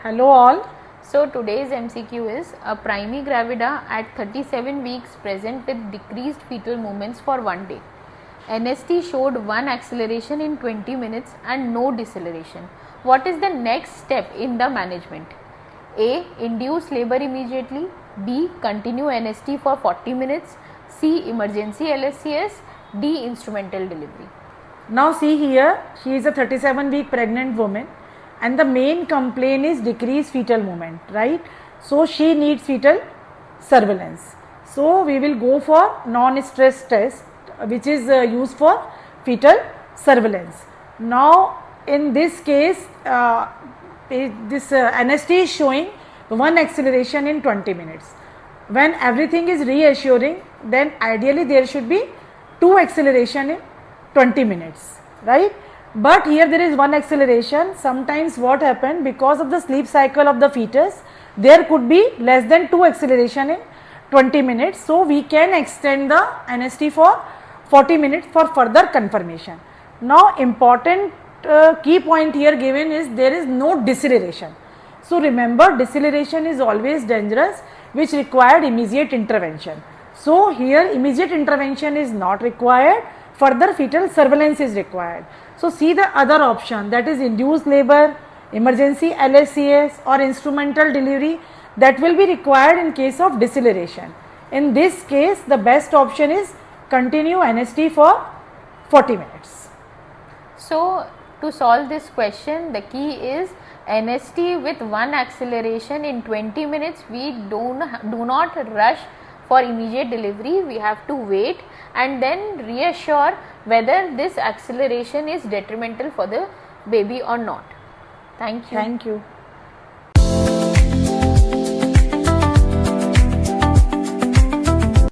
Hello all. So today's MCQ is a primea gravida at 37 weeks present with decreased fetal movements for 1 day. NST showed 1 acceleration in 20 minutes and no deceleration. What is the next step in the management? A. Induce labor immediately. B. Continue NST for 40 minutes. C. Emergency LSCS. D. Instrumental delivery. Now see here, she is a 37-week pregnant woman and the main complaint is decreased fetal movement, right? So she needs fetal surveillance. So we will go for non-stress test which is used for fetal surveillance. Now in this case, this NST is showing 1 acceleration in 20 minutes. When everything is reassuring, then ideally there should be 2 acceleration in 20 minutes, right? But here there is 1 acceleration. Sometimes what happened, because of the sleep cycle of the fetus, there could be less than 2 acceleration in 20 minutes. So we can extend the NST for 40 minutes for further confirmation. Now important key point here given is there is no deceleration. So remember, deceleration is always dangerous, which required immediate intervention. So here immediate intervention is not required, further fetal surveillance is required. So see the other option, that is induced labor, emergency LSCS or instrumental delivery, that will be required in case of deceleration. In this case the best option is continue NST for 40 minutes. So to solve this question, the key is NST with 1 acceleration in 20 minutes. We do not rush for immediate delivery. We have to wait and then reassure whether this acceleration is detrimental for the baby or not. Thank you. Thank you.